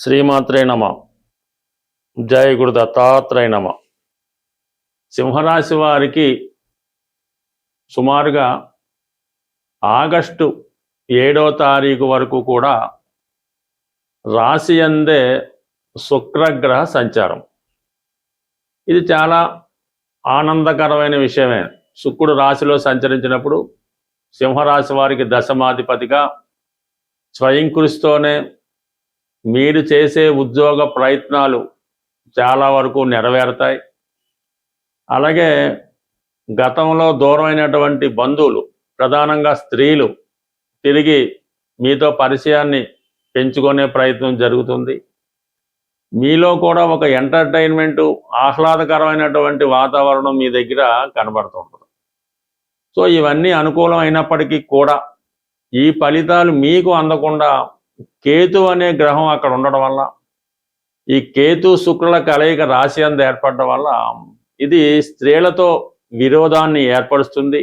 శ్రీమాత్రే నమ. జయ గురు దత్తాత్రేయ నమ. సింహరాశి వారికి సుమారుగా ఆగస్టు 7వ తారీఖు వరకు కూడా రాశి యందే శుక్రగ్రహ సంచారం. ఇది చాలా ఆనందకరమైన విషయమే. శుక్రుడు రాశిలో సంచరించినప్పుడు సింహరాశి వారికి దశమాధిపతిగా స్వయం కృషితోనే మీరు చేసే ఉద్యోగ ప్రయత్నాలు చాలా వరకు నెరవేరుతాయి. అలాగే గతంలో దూరమైనటువంటి బంధువులు, ప్రధానంగా స్త్రీలు, తిరిగి మీతో పరిచయాన్ని పెంచుకునే ప్రయత్నం జరుగుతుంది. మీలో కూడా ఒక ఎంటర్టైన్మెంటు, ఆహ్లాదకరమైనటువంటి వాతావరణం మీ దగ్గర కనబడుతుంటుంది. సో ఇవన్నీ అనుకూలమైనప్పటికీ కూడా ఈ ఫలితాలు మీకు అందకుండా కేతు అనే గ్రహం అక్కడ ఉండడం వల్ల, ఈ కేతు శుక్రుల కలయిక రాశి అందు ఏర్పడడం వల్ల ఇది స్త్రీలతో విరోధాన్ని ఏర్పరుస్తుంది.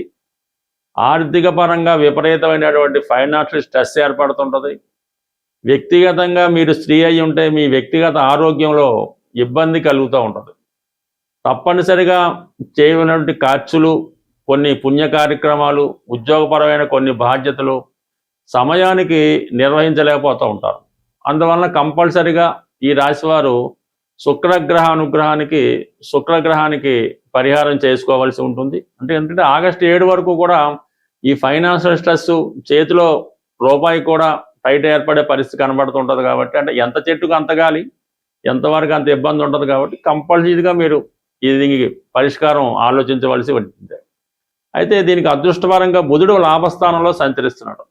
ఆర్థిక పరంగా విపరీతమైనటువంటి ఫైనాన్షియల్ స్ట్రెస్ ఏర్పడుతుంటుంది. వ్యక్తిగతంగా మీరు స్త్రీ అయి ఉంటే మీ వ్యక్తిగత ఆరోగ్యంలో ఇబ్బంది కలుగుతూ ఉంటుంది. తప్పనిసరిగా చేయనటువంటి ఖర్చులు, కొన్ని పుణ్య కార్యక్రమాలు, ఉద్యోగపరమైన కొన్ని బాధ్యతలు సమయానికి నిర్వహించలేకపోతూ ఉంటారు. అందువలన కంపల్సరిగా ఈ రాశివారు శుక్రగ్రహానికి పరిహారం చేసుకోవాల్సి ఉంటుంది. ఎందుకంటే ఆగస్టు 7 వరకు కూడా ఈ ఫైనాన్షియల్ స్ట్రెస్, చేతిలో రూపాయి కూడా టైట్ ఏర్పడే పరిస్థితి కనబడుతుంటుంది. కాబట్టి అంటే ఎంత చెట్టుకు అంత గాలి, ఎంతవరకు అంత ఇబ్బంది ఉంటుంది. కాబట్టి కంపల్సరీగా మీరు దీనికి పరిష్కారం ఆలోచించవలసి ఉంటుంది. అయితే దీనికి అదృష్టపరంగా బుధుడు లాభస్థానంలో సంచరిస్తున్నాడు.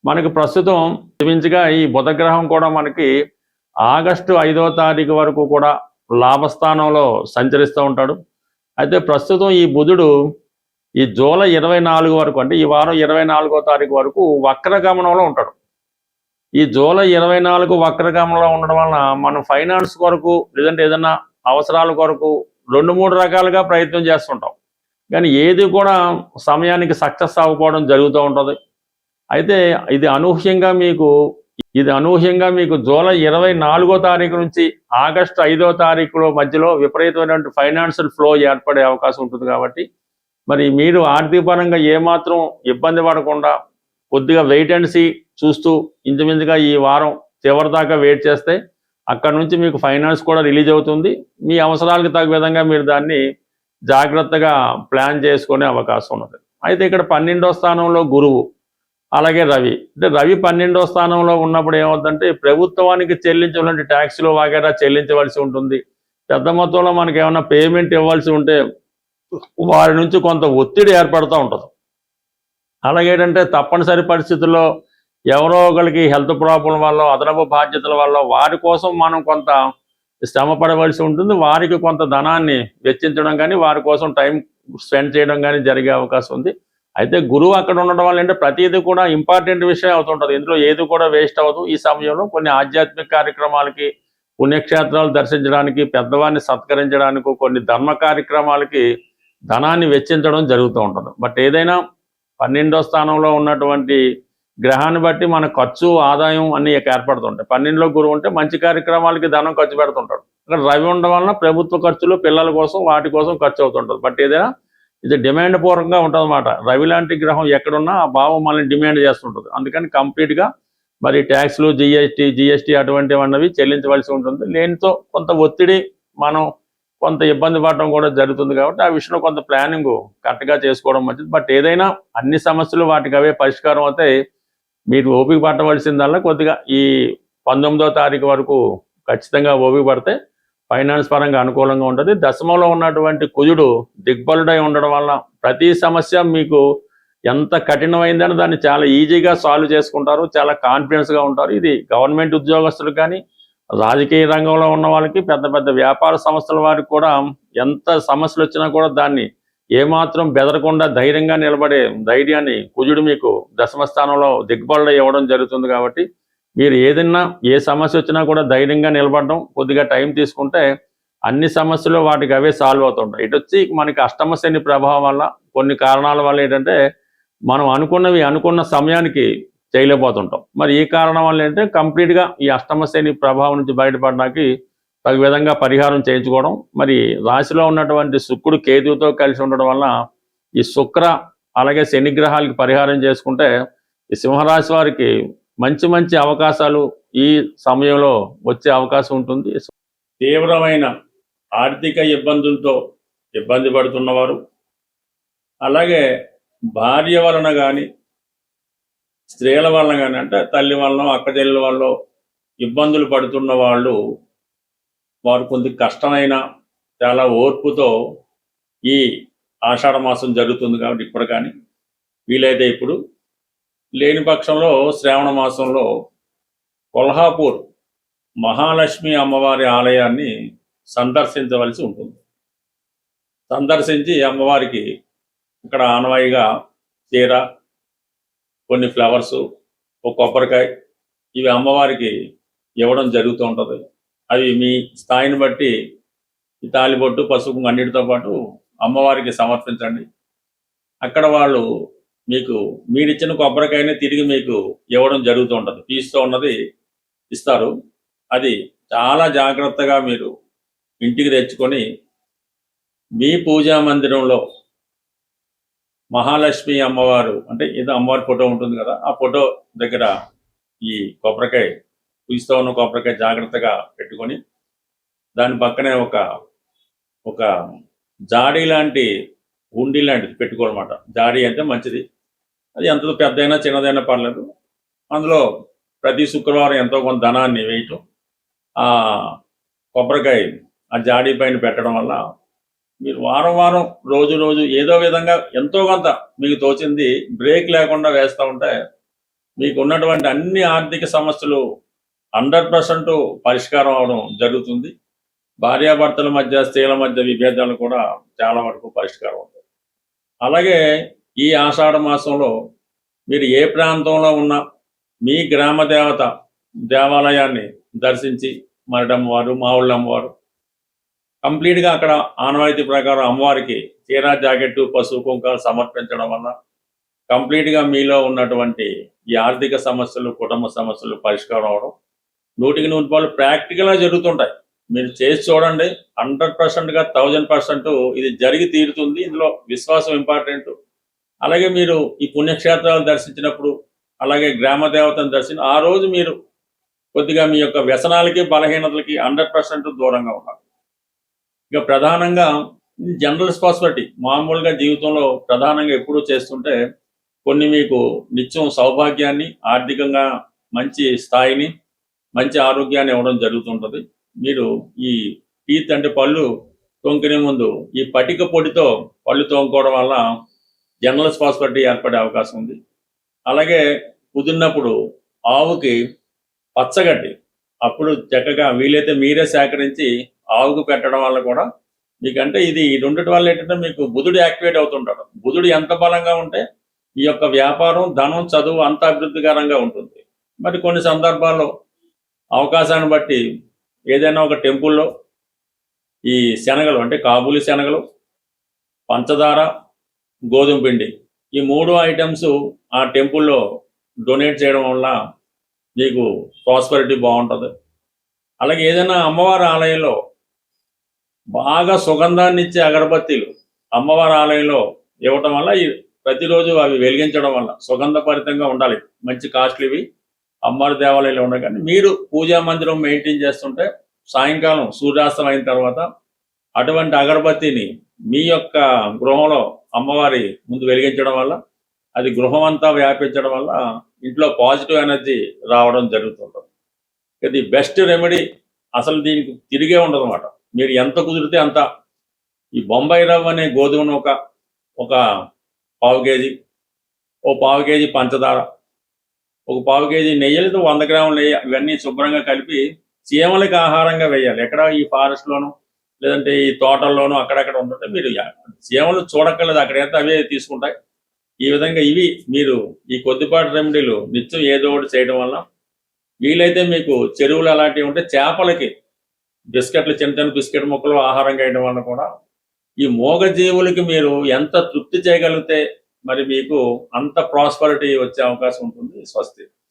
మనకి ప్రస్తుతం మించిగా ఈ బుధగ్రహం కూడా మనకి ఆగస్టు 5వ తారీఖు వరకు కూడా లాభస్థానంలో సంచరిస్తూ ఉంటాడు. అయితే ప్రస్తుతం ఈ బుధుడు ఈ జూలై 24 వరకు, అంటే ఈ వారం 24వ తారీఖు వరకు వక్రగమనంలో ఉంటాడు. ఈ జూలై 24 వక్రగమనంలో ఉండడం వలన మనం ఫైనాన్స్ కొరకు, లేదంటే ఏదన్నా అవసరాల కొరకు 2-3 రకాలుగా ప్రయత్నం చేస్తుంటాం. కానీ ఏది కూడా సమయానికి సక్సెస్ అవ్వకపోవడం జరుగుతూ ఉంటుంది. అయితే ఇది అనూహ్యంగా మీకు జూలై 24వ తారీఖు నుంచి ఆగస్టు 5వ తారీఖులో మధ్యలో విపరీతమైనటువంటి ఫైనాన్షియల్ ఫ్లో ఏర్పడే అవకాశం ఉంటుంది. కాబట్టి మరి మీరు ఆర్థిక పరంగా ఏమాత్రం ఇబ్బంది పడకుండా కొద్దిగా వెయిట్ అండ్ సీ చూస్తూ ఇంచుమించుగా ఈ వారం చివరి దాకా వెయిట్ చేస్తే అక్కడ నుంచి మీకు ఫైనాన్స్ కూడా రిలీజ్ అవుతుంది. మీ అవసరాలకు తగ్గ విధంగా మీరు దాన్ని జాగ్రత్తగా ప్లాన్ చేసుకునే అవకాశం ఉన్నది. అయితే ఇక్కడ 12వ స్థానంలో గురువు, అలాగే రవి. అంటే రవి 12వ స్థానంలో ఉన్నప్పుడు ఏమవుతుందంటే ప్రభుత్వానికి చెల్లించవలసిన ట్యాక్స్లు వగైరా చెల్లించవలసి ఉంటుంది. పెద్ద మొత్తంలో మనకి ఏమైనా పేమెంట్ ఇవ్వాల్సి ఉంటే వారి నుంచి కొంత ఒత్తిడి ఏర్పడుతూ ఉంటుంది. అలాగే ఏంటంటే తప్పనిసరి పరిస్థితుల్లో ఎవరో ఒకరికి హెల్త్ ప్రాబ్లం వల్ల, అదనపు బాధ్యతల వల్ల వారి కోసం మనం కొంత శ్రమ పడవలసి ఉంటుంది. వారికి కొంత ధనాన్ని వెచ్చించడం కానీ, వారి కోసం టైం స్పెండ్ చేయడం కానీ జరిగే అవకాశం ఉంది. అయితే గురువు అక్కడ ఉండడం వల్ల అంటే ప్రతిదీ కూడా ఇంపార్టెంట్ విషయం అవుతుంటుంది. ఇందులో ఏది కూడా వేస్ట్ అవ్వదు. ఈ సమయంలో కొన్ని ఆధ్యాత్మిక కార్యక్రమాలకి, పుణ్యక్షేత్రాలు దర్శించడానికి, పెద్దవారిని సత్కరించడానికి, కొన్ని ధర్మ కార్యక్రమాలకి ధనాన్ని వెచ్చించడం జరుగుతూ ఉంటుంది. బట్ ఏదైనా 12వ స్థానంలో ఉన్నటువంటి గ్రహాన్ని బట్టి మన ఖర్చు, ఆదాయం అన్నీ ఏర్పడుతుంటాయి. 12లో గురువు ఉంటే మంచి కార్యక్రమాలకి ధనం ఖర్చు పెడుతుంటాడు. అక్కడ రవి ఉండడం వలన ప్రభుత్వ ఖర్చులు, పిల్లల కోసం, వాటి కోసం ఖర్చు అవుతుంటుంది. బట్ ఏదైనా ఇది డిమాండ్ పూర్వకంగా ఉంటుంది అన్నమాట. రవి లాంటి గ్రహం ఎక్కడున్నా ఆ భావం మనల్ని డిమాండ్ చేస్తుంటుంది. అందుకని కంప్లీట్గా మరి ట్యాక్స్లు, జిఎస్టీ అటువంటివన్నవి చెల్లించవలసి ఉంటుంది. లేనితో కొంత ఒత్తిడి, మనం కొంత ఇబ్బంది పడడం కూడా జరుగుతుంది. కాబట్టి ఆ విషయంలో కొంత ప్లానింగ్ కరెక్ట్గా చేసుకోవడం మంచిది. బట్ ఏదైనా అన్ని సమస్యలు వాటికి అవే పరిష్కారం అవుతాయి. మీరు ఓపిక పట్టవలసిందల్లా కొద్దిగా ఈ 19వ తారీఖు వరకు ఖచ్చితంగా ఓపిక పడితే ఫైనాన్స్ పరంగా అనుకూలంగా ఉంటుంది. దశమంలో ఉన్నటువంటి కుజుడు దిగ్బలుడై ఉండడం వల్ల ప్రతి సమస్య మీకు ఎంత కఠినమైందని దాన్ని చాలా ఈజీగా సాల్వ్ చేసుకుంటారు. చాలా కాన్ఫిడెన్స్గా ఉంటారు. ఇది గవర్నమెంట్ ఉద్యోగస్తులకు కానీ, రాజకీయ రంగంలో ఉన్న వాళ్ళకి, పెద్ద పెద్ద వ్యాపార సంస్థల వారికి కూడా ఎంత సమస్యలు వచ్చినా కూడా దాన్ని ఏమాత్రం బెదరకుండా ధైర్యంగా నిలబడే ధైర్యాన్ని కుజుడు మీకు దశమ స్థానంలో దిగ్బలుడై ఇవ్వడం జరుగుతుంది. కాబట్టి మీరు ఏదైనా ఏ సమస్య వచ్చినా కూడా ధైర్యంగా నిలబడడం, కొద్దిగా టైం తీసుకుంటే అన్ని సమస్యలు వాటికి అవే సాల్వ్ అవుతుంటాయి. ఇటు వచ్చి మనకి అష్టమ శని ప్రభావం వల్ల, కొన్ని కారణాల వల్ల ఏంటంటే మనం అనుకున్న సమయానికి చేయలేకపోతుంటాం. మరి ఈ కారణం వల్ల ఏంటంటే కంప్లీట్గా ఈ అష్టమ శని ప్రభావం నుంచి బయటపడడానికి తగు విధంగా పరిహారం చేయించుకోవడం. మరి రాశిలో ఉన్నటువంటి శుక్రుడు కేతువుతో కలిసి ఉండడం వల్ల ఈ శుక్ర అలాగే శని గ్రహాలకి పరిహారం చేసుకుంటే ఈ సింహరాశి వారికి మంచి మంచి అవకాశాలు ఈ సమయంలో వచ్చే అవకాశం ఉంటుంది. తీవ్రమైన ఆర్థిక ఇబ్బందులతో ఇబ్బంది పడుతున్నవారు, అలాగే భార్య వలన కానీ స్త్రీల వలన కానీ అంటే తల్లి వలన అక్క చెల్లెల వల్ల ఇబ్బందులు పడుతున్న వాళ్ళు వారు కొంచెం కష్టమైన చాలా ఓర్పుతో ఈ ఆషాఢ మాసం జరుగుతుంది కాబట్టి ఇప్పుడు కానీ వీలైతే ఇప్పుడు, లేని పక్షంలో శ్రావణ మాసంలో కొల్హాపూర్ మహాలక్ష్మి అమ్మవారి ఆలయాన్ని సందర్శించవలసి ఉంటుంది. సందర్శించి అమ్మవారికి ఇక్కడ ఆనవాయిగా చీర, కొన్ని ఫ్లవర్స్, ఒక కొబ్బరికాయ ఇవి అమ్మవారికి ఇవ్వడం జరుగుతూ ఉంటుంది. అవి మీ స్థాయిని బట్టి ఈ తాలిబొట్టు, పసుపు అన్నిటితో పాటు అమ్మవారికి సమర్పించండి. అక్కడ వాళ్ళు మీకు మీరిచ్చిన కొబ్బరికాయని తిరిగి మీకు ఇవ్వడం జరుగుతూ ఉంటుంది. పీస్తో ఉన్నది ఇస్తారు. అది చాలా జాగ్రత్తగా మీరు ఇంటికి తెచ్చుకొని మీ పూజా మందిరంలో మహాలక్ష్మి అమ్మవారు అంటే ఏదో అమ్మవారి ఫోటో ఉంటుంది కదా, ఆ ఫోటో దగ్గర ఈ కొబ్బరికాయ పీస్తో ఉన్న కొబ్బరికాయ జాగ్రత్తగా పెట్టుకొని దాని పక్కనే ఒక జాడీ లాంటి హుండీ లాంటిది పెట్టుకోవాలన్నమాట. జాడీ అంటే మంచిది, అది ఎంత పెద్దైనా చిన్నదైనా పర్లేదు. అందులో ప్రతి శుక్రవారం ఎంతో కొంత ధనాన్ని వేయటం, ఆ కొబ్బరికాయ ఆ జాడీ పైన పెట్టడం వల్ల మీరు వారం వారం రోజు రోజు ఏదో విధంగా ఎంతో కొంత మీకు తోచింది బ్రేక్ లేకుండా వేస్తూ ఉంటే మీకు ఉన్నటువంటి అన్ని ఆర్థిక సమస్యలు 100% పరిష్కారం అవడం జరుగుతుంది. భార్యాభర్తల మధ్య, స్త్రీల మధ్య విభేదాలు కూడా చాలా వరకు పరిష్కారం అవుతాయి. అలాగే ఈ ఆషాఢ మాసంలో మీరు ఏ ప్రాంతంలో ఉన్న మీ గ్రామ దేవత దేవాలయాన్ని దర్శించి మరడమ్మవారు, మావుళ్ళ అమ్మవారు కంప్లీట్గా అక్కడ ఆనవాయితీ ప్రకారం అమ్మవారికి చీరా, జాకెట్టు, పసుపు, కుంకాలు సమర్పించడం వల్ల కంప్లీట్గా మీలో ఉన్నటువంటి ఈ ఆర్థిక సమస్యలు, కుటుంబ సమస్యలు పరిష్కారం అవడం 100% ప్రాక్టికల్గా జరుగుతుంటాయి. మీరు చేసి చూడండి. 100%గా 1000% ఇది జరిగి తీరుతుంది. ఇందులో విశ్వాసం ఇంపార్టెంట్. అలాగే మీరు ఈ పుణ్యక్షేత్రాలు దర్శించినప్పుడు, అలాగే గ్రామ దేవతను దర్శించి ఆ రోజు మీరు కొద్దిగా మీ యొక్క వ్యసనాలకి, బలహీనతలకి 100% దూరంగా ఉండాలి. ఇక ప్రధానంగా జనరల్ స్పాసిబిలిటీ మామూలుగా జీవితంలో ప్రధానంగా ఎప్పుడూ చేస్తుంటే కొన్ని మీకు నిత్యం సౌభాగ్యాన్ని, ఆర్థికంగా మంచి స్థాయిని, మంచి ఆరోగ్యాన్ని ఇవ్వడం జరుగుతుంటుంది. మీరు ఈ టీత్ అంటే పళ్ళు తోముకునే ముందు ఈ పటిక పొడితో పళ్ళు తోముకోవడం వల్ల జనరల్ స్పాసిబిలిటీ ఏర్పడే అవకాశం ఉంది. అలాగే కుదిరినప్పుడు ఆవుకి పచ్చగడ్డి అప్పుడు చక్కగా వీలైతే మీరే సేకరించి ఆవుకు పెట్టడం వల్ల కూడా మీకంటే ఇది ఉండటం వల్ల ఏంటంటే మీకు బుధుడు యాక్టివేట్ అవుతుంటాడు. బుధుడు ఎంత బలంగా ఉంటే ఈ యొక్క వ్యాపారం, ధనం, చదువు అంత అభివృద్ధికరంగా ఉంటుంది. మరి కొన్ని సందర్భాల్లో అవకాశాన్ని బట్టి ఏదైనా ఒక టెంపుల్లో ఈ శనగలు అంటే కాబూలి శనగలు, పంచదార, గోధుమ పిండి ఈ 3 ఐటమ్స్ ఆ టెంపుల్లో డొనేట్ చేయడం వల్ల మీకు ప్రాస్పరిటీ బాగుంటుంది. అలాగే ఏదైనా అమ్మవారి ఆలయంలో బాగా సుగంధాన్ని ఇచ్చే అగరబత్తీలు అమ్మవారి ఆలయంలో ఇవ్వటం వల్ల ప్రతిరోజు అవి వెలిగించడం వల్ల సుగంధభరితంగా ఉండాలి. మంచి కాస్ట్లీవి అమ్మవారి దేవాలయంలో ఉన్నాయి. కానీ మీరు పూజా మందిరం మెయింటైన్ చేస్తుంటే సాయంకాలం సూర్యాస్తం అయిన తర్వాత అటువంటి అగరబత్తిని మీ యొక్క గృహంలో అమ్మవారి ముందు వెలిగించడం వల్ల అది గృహం అంతా వ్యాపించడం వల్ల ఇంట్లో పాజిటివ్ ఎనర్జీ రావడం జరుగుతుంటుంది. ఇది బెస్ట్ రెమెడీ. అసలు దీనికి తిరిగే ఉండదు అన్నమాట. మీరు ఎంత కుదిరితే అంత ఈ బొంబాయి రవ్వ అనే గోధుమను ఒక పావు కేజీ, ఓ పావు కేజీ పంచదార, ఒక పావు కేజీ నెయ్యి లేదా 100 గ్రాముల నెయ్యి ఇవన్నీ శుభ్రంగా కలిపి చీమలకి ఆహారంగా వేయాలి. ఎక్కడ ఈ ఫారెస్ట్లోనూ లేదంటే ఈ తోటల్లోనూ అక్కడక్కడ ఉంటుంటే మీరు చీమలు చూడక్కర్లేదు, అక్కడ ఎంత అవే తీసుకుంటాయి. ఈ విధంగా ఇవి మీరు ఈ కొద్దిపాటి రెమెడీలు నిత్యం ఏదో ఒకటి చేయడం వల్ల వీలైతే మీకు చెరువులు అలాంటివి ఉంటే చేపలకి బిస్కెట్లు, చిన్న చిన్న బిస్కెట్ ముక్కలు ఆహారంగా వేయడం వల్ల కూడా ఈ మూగజీవులకి మీరు ఎంత తృప్తి చేయగలిగితే మరి మీకు అంత ప్రాస్పరిటీ వచ్చే అవకాశం ఉంటుంది. స్వస్తి.